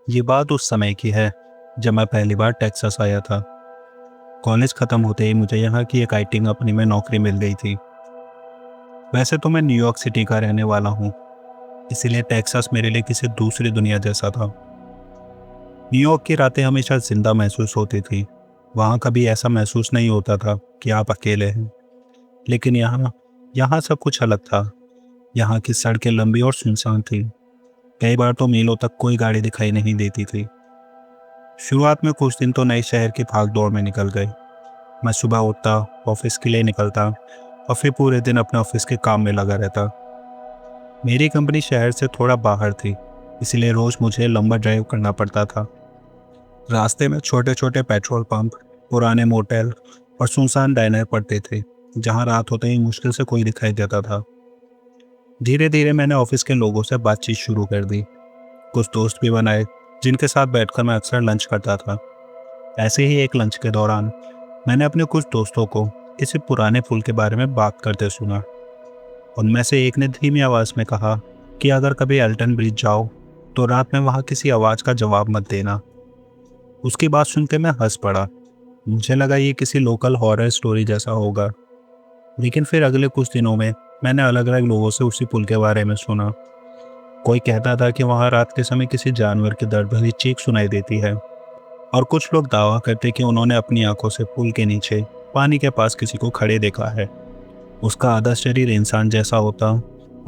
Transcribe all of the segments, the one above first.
ये बात उस समय की है जब मैं पहली बार टेक्सास आया था। कॉलेज ख़त्म होते ही मुझे यहाँ की एक आईटी कंपनी में नौकरी मिल गई थी। वैसे तो मैं न्यूयॉर्क सिटी का रहने वाला हूँ, इसीलिए टेक्सास मेरे लिए किसी दूसरी दुनिया जैसा था। न्यूयॉर्क की रातें हमेशा जिंदा महसूस होती थी। वहाँ कभी ऐसा महसूस नहीं होता था कि आप अकेले हैं। लेकिन यहाँ यहाँ सब कुछ अलग था। यहाँ की सड़कें लंबी और सुनसान थी। कई बार तो मीलों तक कोई गाड़ी दिखाई नहीं देती थी। शुरुआत में कुछ दिन तो नए शहर की भाग दौड़ में निकल गए। मैं सुबह उठता, ऑफिस के लिए निकलता और फिर पूरे दिन अपने ऑफिस के काम में लगा रहता। मेरी कंपनी शहर से थोड़ा बाहर थी, इसलिए रोज मुझे लंबा ड्राइव करना पड़ता था। रास्ते में छोटे छोटे पेट्रोल पंप, पुराने मोटेल और सुनसान डाइनर पड़ते थे, जहां रात होते ही मुश्किल से कोई दिखाई देता था। धीरे धीरे मैंने ऑफिस के लोगों से बातचीत शुरू कर दी। कुछ दोस्त भी बनाए, जिनके साथ बैठकर मैं अक्सर लंच करता था। ऐसे ही एक लंच के दौरान मैंने अपने कुछ दोस्तों को किसी पुराने पुल के बारे में बात करते सुना। उनमें से एक ने धीमी आवाज में कहा कि अगर कभी एल्टन ब्रिज जाओ तो रात में वहां किसी आवाज का जवाब मत देना। उसकी बात सुनकर मैं हंस पड़ा। मुझे लगा ये किसी लोकल हॉरर स्टोरी जैसा होगा। लेकिन फिर अगले कुछ दिनों में मैंने अलग अलग लोगों से उसी पुल के बारे में सुना। कोई कहता था कि वहां रात के समय किसी जानवर की दर्द भरी चीख सुनाई देती है, और कुछ लोग दावा करते कि उन्होंने अपनी आंखों से पुल के नीचे पानी के पास किसी को खड़े देखा है। उसका आधा शरीर इंसान जैसा होता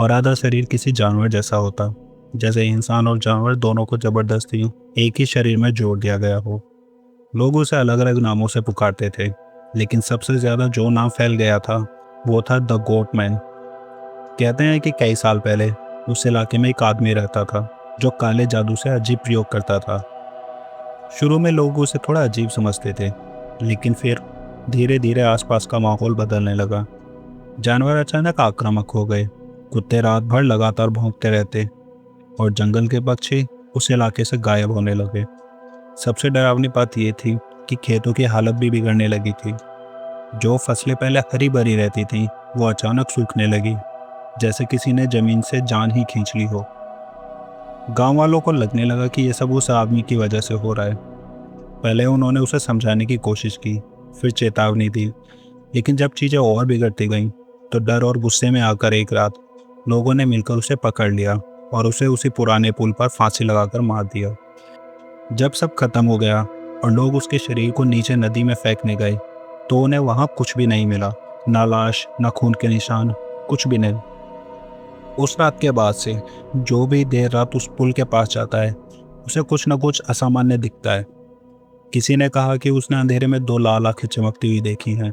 और आधा शरीर किसी जानवर जैसा होता, जैसे इंसान और जानवर दोनों को जबरदस्ती एक ही शरीर में जोड़ दिया गया हो। लोग उसे अलग अलग नामों से पुकारते थे, लेकिन सबसे ज्यादा जो नाम फैल गया था वो था द गोट मैन। कहते हैं कि कई साल पहले उस इलाके में एक आदमी रहता था जो काले जादू से अजीब प्रयोग करता था। शुरू में लोग उसे थोड़ा अजीब समझते थे, लेकिन फिर धीरे धीरे आसपास का माहौल बदलने लगा। जानवर अचानक आक्रामक हो गए। कुत्ते रात भर लगातार भौंकते रहते और जंगल के पक्षी उस इलाके से गायब होने लगे। सबसे डरावनी बात यह थी कि खेतों की हालत भी बिगड़ने लगी थी। जो फसलें पहले हरी भरी रहती थीं, वो अचानक सूखने लगी, जैसे किसी ने जमीन से जान ही खींच ली हो। गांव वालों को लगने लगा कि यह सब उस आदमी की वजह से हो रहा है। पहले उन्होंने उसे समझाने की कोशिश की, फिर चेतावनी दी, लेकिन जब चीज़ें और बिगड़ती गईं तो डर और गुस्से में आकर एक रात लोगों ने मिलकर उसे पकड़ लिया और उसे उसी पुराने पुल पर फांसी लगाकर मार दिया। जब सब खत्म हो गया और लोग उसके शरीर को नीचे नदी में फेंकने गए तो उन्हें वहां कुछ भी नहीं मिला। ना लाश, ना खून के निशान, कुछ भी नहीं। उस रात के बाद से जो भी देर रात उस पुल के पास जाता है उसे कुछ न कुछ असामान्य दिखता है। किसी ने कहा कि उसने अंधेरे में दो लाल आंखें चमकती हुई देखी हैं,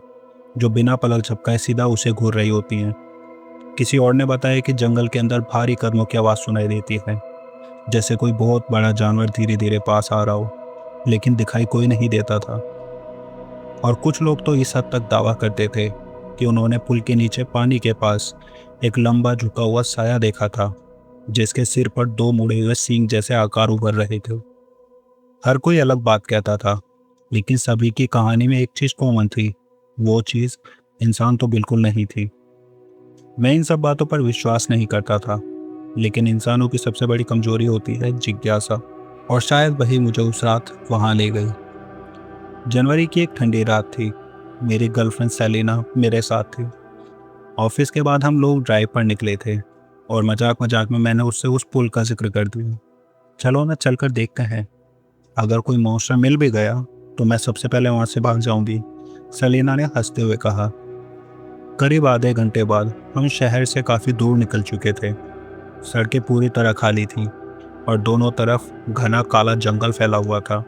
जो बिना पलक झपकाए सीधा उसे घूर रही होती हैं। किसी और ने बताया कि जंगल के अंदर भारी कदमों की आवाज़ सुनाई देती है, जैसे कोई बहुत बड़ा जानवर धीरे धीरे पास आ रहा हो, लेकिन दिखाई कोई नहीं देता था। और कुछ लोग तो इस हद तक दावा करते थे कि उन्होंने पुल के नीचे पानी के पास एक लंबा झुका हुआ साया देखा था, जिसके सिर पर दो मुड़े हुए सींग जैसे आकार उभर रहे थे। हर कोई अलग बात कहता था, लेकिन सभी की कहानी में एक चीज कॉमन थी। वो चीज इंसान तो बिल्कुल नहीं थी। मैं इन सब बातों पर विश्वास नहीं करता था, लेकिन इंसानों की सबसे बड़ी कमजोरी होती है जिज्ञासा, और शायद वही मुझे उस रात वहां ले गई। जनवरी की एक ठंडी रात थी। मेरी गर्लफ्रेंड सेलिना मेरे साथ थी। ऑफिस के बाद हम लोग ड्राइव पर निकले थे और मजाक मजाक में मैंने उससे उस पुल का जिक्र कर दिया। चलो ना, चलकर देखते हैं। अगर कोई मॉन्स्टर मिल भी गया तो मैं सबसे पहले वहां से भाग जाऊंगी, सेलिना ने हंसते हुए कहा। करीब आधे घंटे बाद हम शहर से काफी दूर निकल चुके थे। सड़कें पूरी तरह खाली थीं और दोनों तरफ घना काला जंगल फैला हुआ था।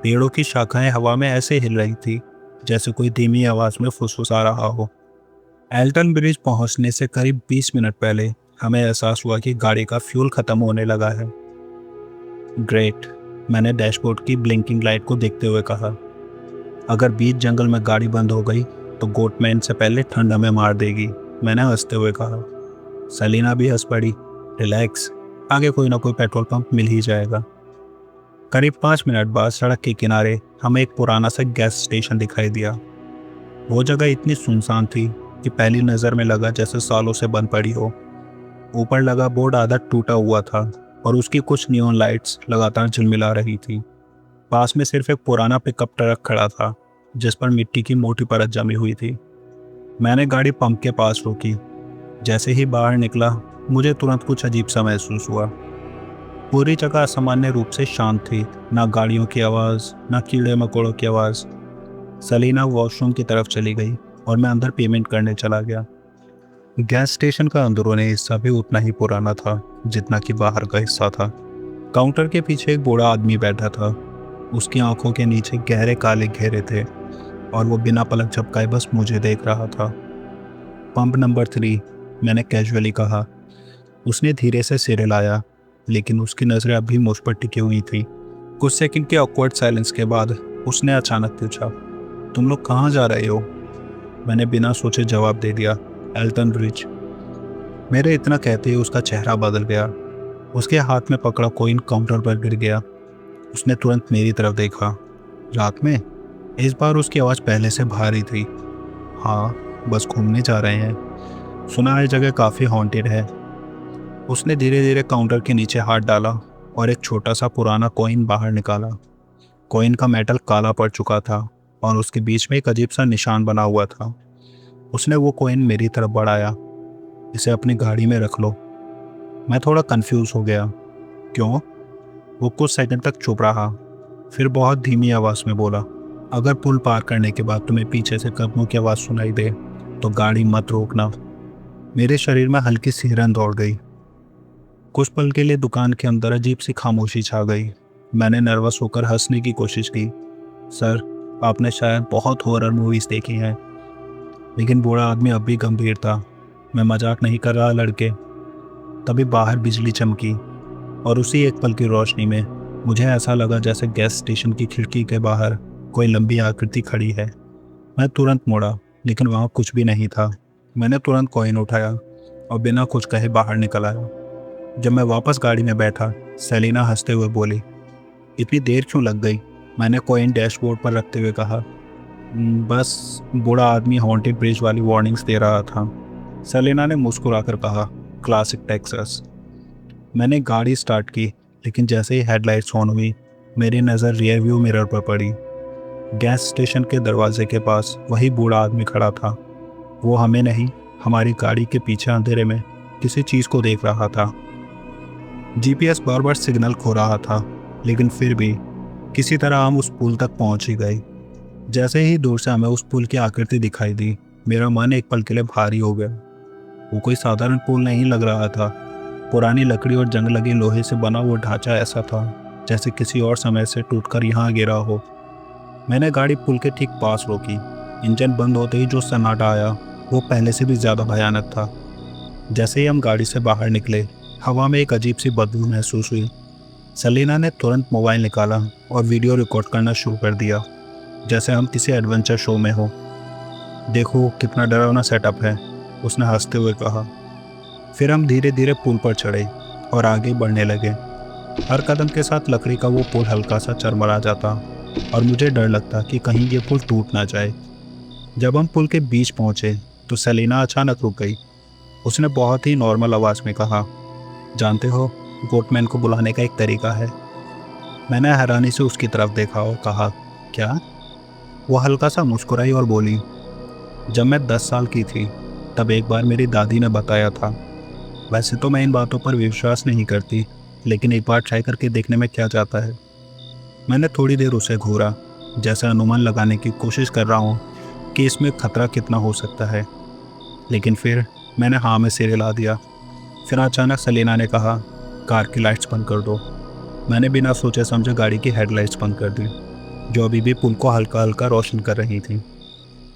पेड़ों की शाखाएं हवा में ऐसे हिल रही थी जैसे कोई धीमी आवाज में फुसफुसा रहा हो। एल्टन ब्रिज पहुंचने से करीब 20 मिनट पहले हमें एहसास हुआ कि गाड़ी का फ्यूल खत्म होने लगा है। ग्रेट, मैंने डैशबोर्ड की ब्लिंकिंग लाइट को देखते हुए कहा। अगर बीच जंगल में गाड़ी बंद हो गई तो गोटमैन से पहले ठंड हमें मार देगी, मैंने हंसते हुए कहा। सेलिना भी हंस पड़ी। रिलैक्स, आगे कोई ना कोई पेट्रोल पंप मिल ही जाएगा। करीब 5 मिनट बाद सड़क के किनारे हमें एक पुराना सा गैस स्टेशन दिखाई दिया। वो जगह इतनी सुनसान थी कि पहली नज़र में लगा जैसे सालों से बंद पड़ी हो। ऊपर लगा बोर्ड आधा टूटा हुआ था और उसकी कुछ नियॉन लाइट्स लगातार झिलमिला रही थी। पास में सिर्फ एक पुराना पिकअप ट्रक खड़ा था जिस पर मिट्टी की मोटी परत जमी हुई थी। मैंने गाड़ी पंप के पास रोकी। जैसे ही बाहर निकला मुझे तुरंत कुछ अजीब सा महसूस हुआ। पूरी जगह असामान्य रूप से शांत थी, ना गाड़ियों की आवाज़, ना कीड़े मकोड़ों की आवाज़। सलीना वॉशरूम की तरफ चली गई और मैं अंदर पेमेंट करने चला गया। गैस स्टेशन का अंदरूनी हिस्सा भी उतना ही पुराना था जितना कि बाहर का हिस्सा था। काउंटर के पीछे एक बूढ़ा आदमी बैठा था। उसकी आंखों के नीचे गहरे काले घेरे थे और वो बिना पलक झपकाए बस मुझे देख रहा था। पंप नंबर 3, मैंने कैजुअली कहा। उसने धीरे से सिर हिलाया, लेकिन उसकी नज़रें अभी मुझ पर टिकी हुई थी। कुछ सेकंड के ऑकवर्ड साइलेंस के बाद उसने अचानक पूछा, तुम लोग कहाँ जा रहे हो? मैंने बिना सोचे जवाब दे दिया, एल्टन ब्रिज। मेरे इतना कहते ही उसका चेहरा बदल गया। उसके हाथ में पकड़ा कॉइन काउंटर पर गिर गया। उसने तुरंत मेरी तरफ देखा। रात में? इस बार उसकी आवाज़ पहले से भारी थी। हाँ, बस घूमने जा रहे हैं। सुना है जगह काफ़ी हॉन्टेड है। उसने धीरे धीरे काउंटर के नीचे हाथ डाला और एक छोटा सा पुराना कॉइन बाहर निकाला। कॉइन का मेटल काला पड़ चुका था और उसके बीच में एक अजीब सा निशान बना हुआ था। उसने वो कॉइन मेरी तरफ बढ़ाया। इसे अपनी गाड़ी में रख लो। मैं थोड़ा कंफ्यूज हो गया। क्यों? वो कुछ सेकंड तक चुप रहा, फिर बहुत धीमी आवाज़ में बोला, अगर पुल पार करने के बाद तुम्हें पीछे से कदमों की आवाज़ सुनाई दे तो गाड़ी मत रोकना। मेरे शरीर में हल्की सी हिरन दौड़ गई। कुछ पल के लिए दुकान के अंदर अजीब सी खामोशी छा गई। मैंने नर्वस होकर हंसने की कोशिश की। सर, आपने शायद बहुत हॉरर मूवीज़ देखी हैं। लेकिन बूढ़ा आदमी अब भी गंभीर था। मैं मजाक नहीं कर रहा लड़के। तभी बाहर बिजली चमकी और उसी एक पल की रोशनी में मुझे ऐसा लगा जैसे गैस स्टेशन की खिड़की के बाहर कोई लंबी आकृति खड़ी है। मैं तुरंत मुड़ा, लेकिन वहाँ कुछ भी नहीं था। मैंने तुरंत कॉइन उठाया और बिना कुछ कहे बाहर निकल आया। जब मैं वापस गाड़ी में बैठा, सेलिना हंसते हुए बोली, इतनी देर क्यों लग गई? मैंने कॉइन डैशबोर्ड पर रखते हुए कहा, बस बूढ़ा आदमी हॉन्टेड ब्रिज वाली वार्निंग्स दे रहा था। सेलिना ने मुस्कुराकर कहा, क्लासिक टेक्सास। मैंने गाड़ी स्टार्ट की, लेकिन जैसे ही हेडलाइट्स ऑन हुई मेरी नज़र रियर व्यू मिरर पर पड़ी। गैस स्टेशन के दरवाजे के पास वही बूढ़ा आदमी खड़ा था। वो हमें नहीं, हमारी गाड़ी के पीछे अंधेरे में किसी चीज़ को देख रहा था। जीपीएस बार बार सिग्नल खो रहा था, लेकिन फिर भी किसी तरह हम उस पुल तक पहुंच ही गए। जैसे ही दूर से हमें उस पुल की आकृति दिखाई दी, मेरा मन एक पल के लिए भारी हो गया। वो कोई साधारण पुल नहीं लग रहा था। पुरानी लकड़ी और जंग लगे लोहे से बना वो ढांचा ऐसा था जैसे किसी और समय से टूटकर यहाँ गिरा हो। मैंने गाड़ी पुल के ठीक पास रोकी। इंजन बंद होते ही जो सन्नाटा आया वो पहले से भी ज़्यादा भयानक था। जैसे ही हम गाड़ी से बाहर निकले, हवा में एक अजीब सी बदबू महसूस हुई। सलीना ने तुरंत मोबाइल निकाला और वीडियो रिकॉर्ड करना शुरू कर दिया, जैसे हम किसी एडवेंचर शो में हो। देखो कितना डरावना सेटअप है, उसने हंसते हुए कहा। फिर हम धीरे धीरे पुल पर चढ़े और आगे बढ़ने लगे। हर कदम के साथ लकड़ी का वो पुल हल्का सा चरमरा जाता और मुझे डर लगता कि कहीं ये पुल टूट ना जाए। जब हम पुल के बीच पहुंचे तो सेलिना अचानक रुक गई। उसने बहुत ही नॉर्मल आवाज़ में कहा, जानते हो, गोटमैन को बुलाने का एक तरीका है। मैंने हैरानी से उसकी तरफ देखा और कहा, क्या? वो हल्का सा मुस्कुराई और बोली, जब मैं 10 साल की थी तब एक बार मेरी दादी ने बताया था। वैसे तो मैं इन बातों पर विश्वास नहीं करती, लेकिन एक बार ट्राई करके देखने में क्या जाता है। मैंने थोड़ी देर उसे घूरा, जैसे अनुमान लगाने की कोशिश कर रहा हूँ कि इसमें खतरा कितना हो सकता है। लेकिन फिर मैंने हाँ में सिर हिला दिया। फिर अचानक सलीना ने कहा, कार की लाइट्स बंद कर दो। मैंने बिना सोचे समझे गाड़ी की हेडलाइट्स बंद कर दी, जो अभी भी पुल को हल्का हल्का रोशन कर रही थी।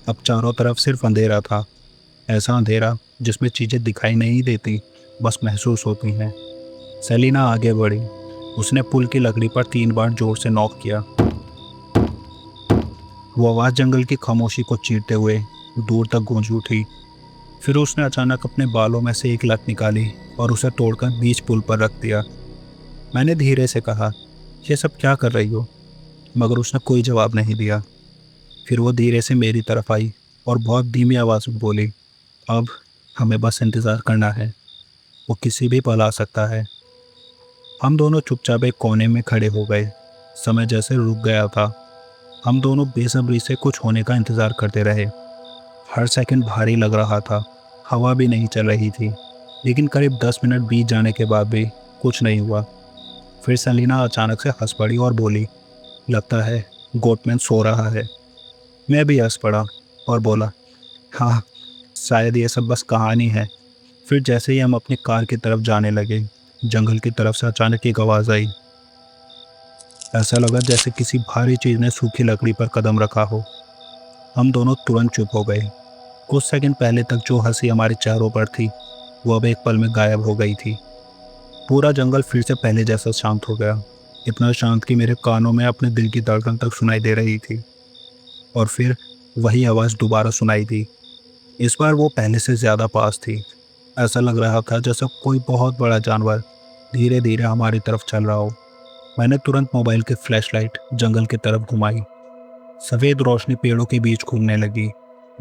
अब चारों तरफ सिर्फ अंधेरा था, ऐसा अंधेरा जिसमें चीज़ें दिखाई नहीं देती, बस महसूस होती हैं। सेलिना आगे बढ़ी। उसने पुल की लकड़ी पर 3 बार जोर से नॉक किया। वो आवाज़ जंगल की खामोशी को चीरते हुए दूर तक गूंज उठी। फिर उसने अचानक अपने बालों में से एक लत निकाली और उसे तोड़कर बीच पुल पर रख दिया। मैंने धीरे से कहा, ये सब क्या कर रही हो? मगर उसने कोई जवाब नहीं दिया। फिर वो धीरे से मेरी तरफ आई और बहुत धीमी आवाज़ में बोली, अब हमें बस इंतज़ार करना है, वो किसी भी पल आ सकता है। हम दोनों चुपचाप एक कोने में खड़े हो गए। समय जैसे रुक गया था। हम दोनों बेसब्री से कुछ होने का इंतज़ार करते रहे। हर सेकंड भारी लग रहा था। हवा भी नहीं चल रही थी। लेकिन करीब 10 मिनट बीत जाने के बाद भी कुछ नहीं हुआ। फिर सेलिना अचानक से हंस पड़ी और बोली, लगता है गोटमैन सो रहा है। मैं भी हंस पड़ा और बोला, हाँ, शायद ये सब बस कहानी है। फिर जैसे ही हम अपनी कार की तरफ जाने लगे, जंगल की तरफ से अचानक एक आवाज़ आई। ऐसा लगा जैसे किसी भारी चीज़ ने सूखी लकड़ी पर कदम रखा हो। हम दोनों तुरंत चुप हो गए। कुछ सेकंड पहले तक जो हंसी हमारे चेहरों पर थी, वो अब एक पल में गायब हो गई थी। पूरा जंगल फिर से पहले जैसा शांत हो गया। इतना शांत कि मेरे कानों में अपने दिल की धड़कन तक सुनाई दे रही थी। और फिर वही आवाज़ दोबारा सुनाई दी। इस बार वो पहले से ज़्यादा पास थी। ऐसा लग रहा था जैसे कोई बहुत बड़ा जानवर धीरे धीरे हमारी तरफ चल रहा हो। मैंने तुरंत मोबाइल की फ्लैशलाइट जंगल की तरफ घुमाई। सफ़ेद रोशनी पेड़ों के बीच घूमने लगी,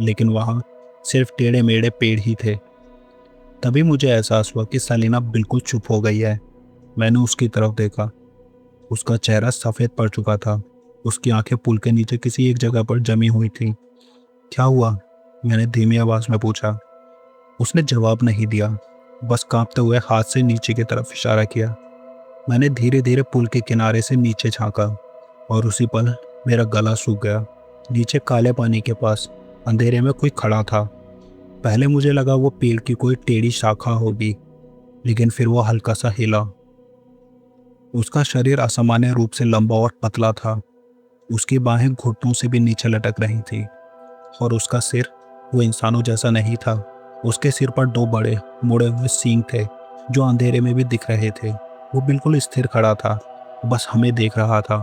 लेकिन वहाँ सिर्फ टेढ़े मेढ़े पेड़ ही थे। तभी मुझे एहसास हुआ कि सेलिना बिल्कुल चुप हो गई है। मैंने उसकी तरफ देखा। उसका चेहरा सफ़ेद पड़ चुका था। उसकी आंखें पुल के नीचे किसी एक जगह पर जमी हुई थी। क्या हुआ? मैंने धीमी आवाज़ में पूछा। उसने जवाब नहीं दिया, बस कांपते हुए हाथ से नीचे की तरफ इशारा किया। मैंने धीरे धीरे पुल के किनारे से नीचे झांका और उसी पल मेरा गला सूख गया। नीचे काले पानी के पास अंधेरे में कोई खड़ा था। पहले मुझे लगा वो पेड़ की कोई टेढ़ी शाखा होगी, लेकिन फिर वो हल्का सा हिला। उसका शरीर असामान्य रूप से लंबा और पतला था। उसकी बाहें घुटनों से भी नीचे लटक रही थी और उसका सिर वो इंसानों जैसा नहीं था। उसके सिर पर दो बड़े मुड़े हुए सींग थे जो अंधेरे में भी दिख रहे थे। वो बिल्कुल स्थिर खड़ा था, बस हमें देख रहा था।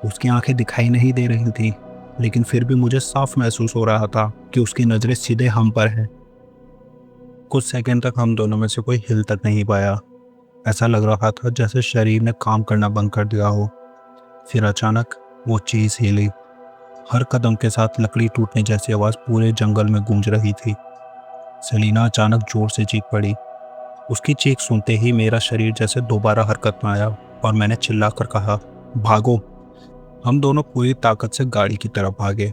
उसकी आंखें दिखाई नहीं दे रही थी, लेकिन फिर भी मुझे साफ महसूस हो रहा था कि उसकी नज़रें सीधे हम पर हैं। कुछ सेकंड तक हम दोनों में से कोई हिल तक नहीं पाया। ऐसा लग रहा था जैसे शरीर ने काम करना बंद कर दिया हो। फिर अचानक वो चीज़ हिली। हर कदम के साथ लकड़ी टूटने जैसी आवाज़ पूरे जंगल में गूंज रही थी। सेलिना अचानक जोर से चीख पड़ी। उसकी चीख सुनते ही मेरा शरीर जैसे दोबारा हरकत में आया और मैंने चिल्लाकर कहा, भागो। हम दोनों पूरी ताकत से गाड़ी की तरफ भागे।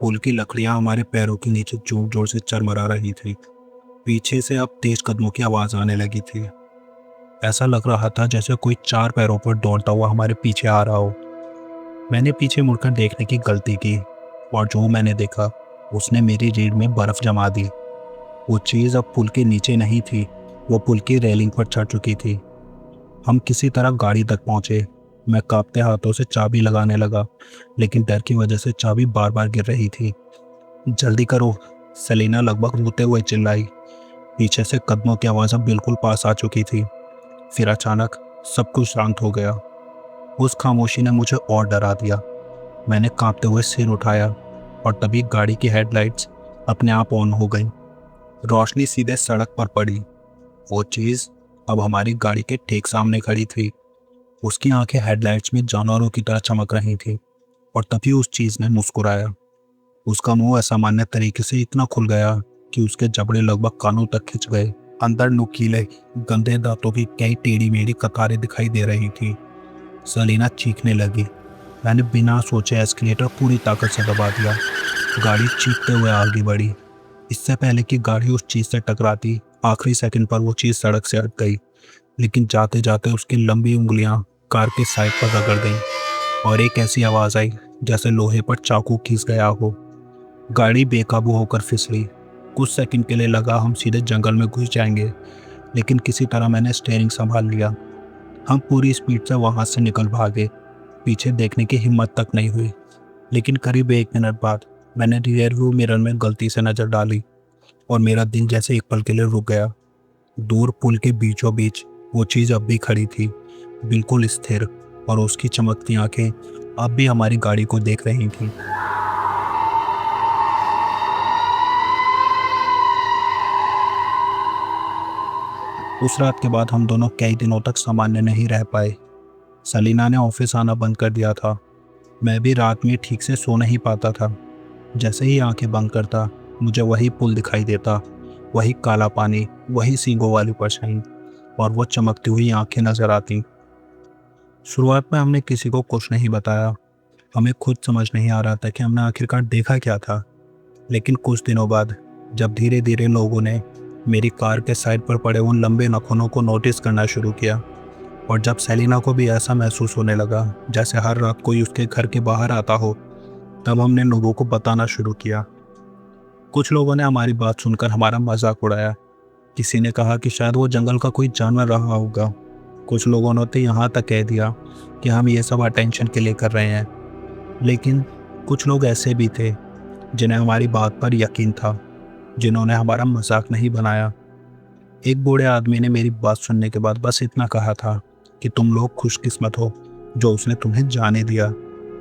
पुल की लकड़ियां हमारे पैरों के नीचे जोर जोर से चरमरा रही थी। पीछे से अब तेज कदमों की आवाज़ आने लगी थी। ऐसा लग रहा था जैसे कोई चार पैरों पर दौड़ता हुआ हमारे पीछे आ रहा हो। मैंने पीछे मुड़कर देखने की गलती की और जो मैंने देखा उसने मेरी रीढ़ में बर्फ जमा दी। वो चीज़ अब पुल के नीचे नहीं थी, वो पुल की रेलिंग पर चढ़ चुकी थी। हम किसी तरह गाड़ी तक पहुंचे। मैं कांपते हाथों से चाबी लगाने लगा, लेकिन डर की वजह से चाबी बार बार गिर रही थी। जल्दी करो, सेलिना लगभग रोते हुए चिल्लाई। पीछे से कदमों की आवाज़ अब बिल्कुल पास आ चुकी थी। फिर अचानक सब कुछ शांत हो गया। उस खामोशी ने मुझे और डरा दिया। मैंने कांपते हुए सिर उठाया और तभी गाड़ी की हेडलाइट्स अपने आप ऑन हो गई। रोशनी सीधे सड़क पर पड़ी। वो चीज़ अब हमारी गाड़ी के ठीक सामने खड़ी थी। उसकी आंखें हेडलाइट्स में जानवरों की तरह चमक रही थी और तभी उस चीज़ ने मुस्कुराया। उसका मुंह असामान्य तरीके से इतना खुल गया कि उसके जबड़े लगभग कानों तक खिंच गए। अंदर नुकीले गंदे दांतों की कई टेढ़ी मेढ़ी कतारें दिखाई दे रही थी। सेलिना चीखने लगी। मैंने बिना सोचे एस्केलेटर पूरी ताकत से दबा दिया। गाड़ी चीखते हुए आगे बढ़ी। इससे पहले कि गाड़ी उस चीज़ से टकराती, आखिरी सेकंड पर वो चीज़ सड़क से हट गई, लेकिन जाते जाते उसकी लंबी उंगलियां कार के साइड पर रगड़ गईं और एक ऐसी आवाज़ आई जैसे लोहे पर चाकू घिस गया हो। गाड़ी बेकाबू होकर फिसली। कुछ सेकंड के लिए लगा हम सीधे जंगल में घुस जाएंगे, लेकिन किसी तरह मैंने स्टीयरिंग संभाल लिया। हम पूरी स्पीड से वहाँ से निकल भागे। पीछे देखने की हिम्मत तक नहीं हुई, लेकिन करीब 1 मिनट बाद मैंने रियर व्यू मिरर में गलती से नज़र डाली और मेरा दिल जैसे एक पल के लिए रुक गया। दूर पुल के बीचों बीच वो चीज़ अब भी खड़ी थी, बिल्कुल स्थिर, और उसकी चमकती आंखें अब भी हमारी गाड़ी को देख रही थीं। उस रात के बाद हम दोनों कई दिनों तक सामान्य नहीं रह पाए। सेलिना ने ऑफिस आना बंद कर दिया था। मैं भी रात में ठीक से सो नहीं पाता था। जैसे ही आंखें बंद करता, मुझे वही पुल दिखाई देता, वही काला पानी, वही सींगों वाली परछाई और वो चमकती हुई आंखें नजर आती। शुरुआत में हमने किसी को कुछ नहीं बताया। हमें खुद समझ नहीं आ रहा था कि हमने आखिरकार देखा क्या था। लेकिन कुछ दिनों बाद जब धीरे धीरे लोगों ने मेरी कार के साइड पर पड़े उन लंबे नाखूनों को नोटिस करना शुरू किया, और जब सेलिना को भी ऐसा महसूस होने लगा जैसे हर रात कोई उसके घर के बाहर आता हो, तब हमने लोगों को बताना शुरू किया। कुछ लोगों ने हमारी बात सुनकर हमारा मजाक उड़ाया। किसी ने कहा कि शायद वो जंगल का कोई जानवर रहा होगा। कुछ लोगों ने तो यहाँ तक कह दिया कि हम ये सब अटेंशन के लिए कर रहे हैं। लेकिन कुछ लोग ऐसे भी थे जिन्हें हमारी बात पर यकीन था, जिन्होंने हमारा मजाक नहीं बनाया। एक बूढ़े आदमी ने मेरी बात सुनने के बाद बस इतना कहा था कि तुम लोग खुशकिस्मत हो जो उसने तुम्हें जाने दिया।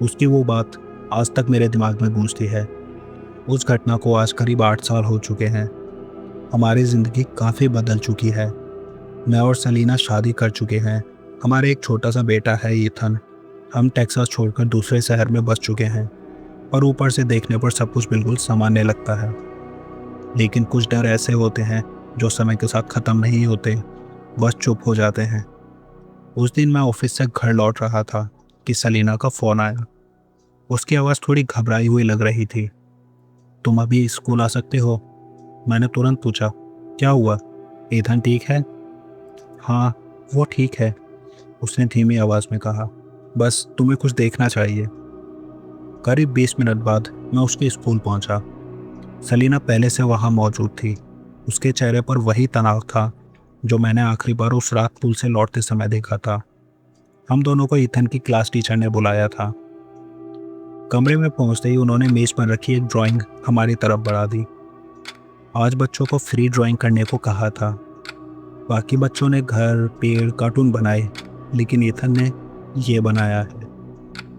उसकी वो बात आज तक मेरे दिमाग में गूंजती है। उस घटना को आज करीब 8 साल हो चुके हैं। हमारी ज़िंदगी काफ़ी बदल चुकी है। मैं और सेलिना शादी कर चुके हैं। हमारे एक छोटा सा बेटा है, ईथन। हम टेक्सास छोड़कर दूसरे शहर में बस चुके हैं, और ऊपर से देखने पर सब कुछ बिल्कुल सामान्य लगता है। लेकिन कुछ डर ऐसे होते हैं जो समय के साथ ख़त्म नहीं होते, बस चुप हो जाते हैं। उस दिन मैं ऑफिस से घर लौट रहा था कि सेलिना का फ़ोन आया। उसकी आवाज़ थोड़ी घबराई हुई लग रही थी। तुम अभी स्कूल आ सकते हो? मैंने तुरंत पूछा, क्या हुआ? ईथन ठीक है? हाँ, वो ठीक है, उसने धीमी आवाज़ में कहा। बस तुम्हें कुछ देखना चाहिए। करीब 20 मिनट बाद मैं उसके स्कूल पहुंचा। सेलिना पहले से वहां मौजूद थी। उसके चेहरे पर वही तनाव था जो मैंने आखिरी बार उस रात पुल से लौटते समय देखा था। हम दोनों को ईथन की क्लास टीचर ने बुलाया था। कमरे में पहुंचते ही उन्होंने मेज पर रखी एक ड्राइंग हमारी तरफ बढ़ा दी। आज बच्चों को फ्री ड्राइंग करने को कहा था। बाकी बच्चों ने घर, पेड़, कार्टून बनाए, लेकिन ईथन ने ये बनाया है।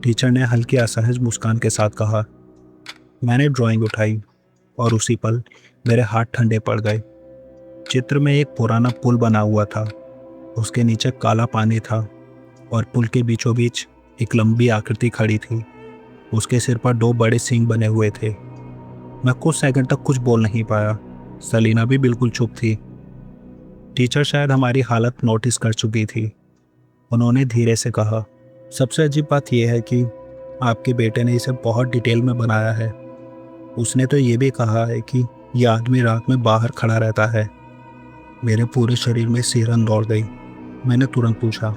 टीचर ने हल्की असहज मुस्कान के साथ कहा। मैंने ड्राइंग उठाई और उसी पल मेरे हाथ ठंडे पड़ गए। चित्र में एक पुराना पुल बना हुआ था। उसके नीचे काला पानी था और पुल के बीचों बीच एक लंबी आकृति खड़ी थी। उसके सिर पर 2 बड़े सींग बने हुए थे। मैं कुछ सेकंड तक कुछ बोल नहीं पाया। सेलिना भी बिल्कुल चुप थी। टीचर शायद हमारी हालत नोटिस कर चुकी थी। उन्होंने धीरे से कहा, सबसे अजीब बात यह है कि आपके बेटे ने इसे बहुत डिटेल में बनाया है। उसने तो ये भी कहा है कि यह आदमी रात में बाहर खड़ा रहता है। मेरे पूरे शरीर में सिहरन दौड़ गई। मैंने तुरंत पूछा,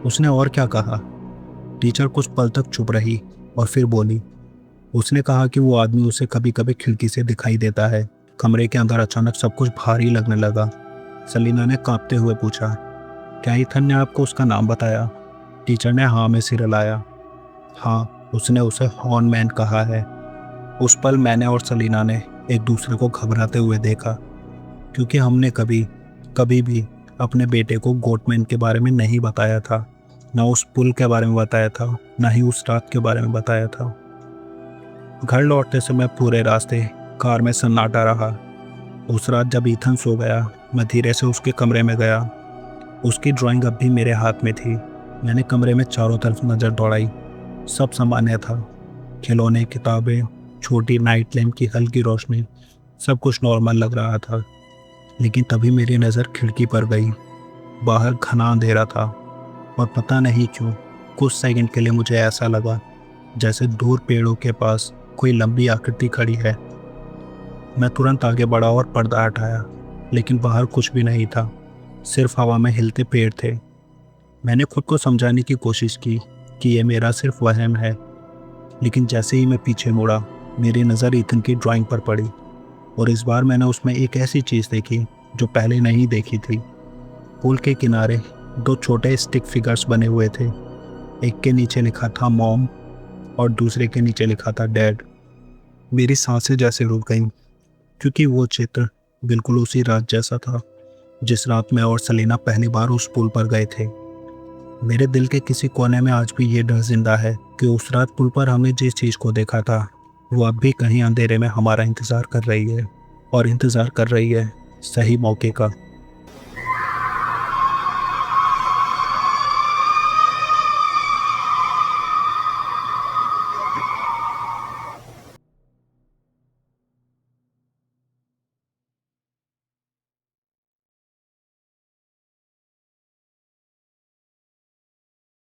उसने और क्या कहा? टीचर कुछ पल तक चुप रही और फिर बोली, उसने कहा कि वो आदमी उसे कभी कभी खिड़की से दिखाई देता है। कमरे के अंदर अचानक सब कुछ भारी लगने लगा। सेलिना ने कांपते हुए पूछा, क्या ईथन ने आपको उसका नाम बताया? टीचर ने हाँ में सिर हिलाया। हाँ, उसने उसे हॉर्न मैन कहा है। उस पल मैंने और सेलिना ने एक दूसरे को घबराते हुए देखा, क्योंकि हमने कभी भी अपने बेटे को गोटमैन के बारे में नहीं बताया था। ना उस पुल के बारे में बताया था, ना ही उस रात के बारे में बताया था। घर लौटते समय पूरे रास्ते कार में सन्नाटा रहा। उस रात जब ईथन सो गया, मैं धीरे से उसके कमरे में गया। उसकी ड्राइंग अब भी मेरे हाथ में थी। मैंने कमरे में चारों तरफ नज़र दौड़ाई। सब सामान्य था। खिलौने, किताबें, छोटी नाइट लैम्प की हल्की रोशनी, सब कुछ नॉर्मल लग रहा था। लेकिन तभी मेरी नज़र खिड़की पर गई। बाहर घना अंधेरा था, और पता नहीं क्यों कुछ सेकंड के लिए मुझे ऐसा लगा जैसे दूर पेड़ों के पास कोई लंबी आकृति खड़ी है। मैं तुरंत आगे बढ़ा और पर्दा हटाया, लेकिन बाहर कुछ भी नहीं था, सिर्फ हवा में हिलते पेड़ थे। मैंने खुद को समझाने की कोशिश की कि यह मेरा सिर्फ वहम है, लेकिन जैसे ही मैं पीछे मुड़ा, मेरी नज़र ईथन की ड्राइंग पर पड़ी, और इस बार मैंने उसमें एक ऐसी चीज़ देखी जो पहले नहीं देखी थी। पुल के किनारे 2 छोटे स्टिक फिगर्स बने हुए थे। एक के नीचे लिखा था मॉम और दूसरे के नीचे लिखा था डैड। मेरी सांसें जैसे रुक गईं, क्योंकि वो चित्र बिल्कुल उसी रात जैसा था जिस रात मैं और सेलिना पहली बार उस पुल पर गए थे। मेरे दिल के किसी कोने में आज भी ये डर जिंदा है कि उस रात पुल पर हमने जिस चीज़ को देखा था वो अब भी कहीं अंधेरे में हमारा इंतज़ार कर रही है, और इंतज़ार कर रही है सही मौके का।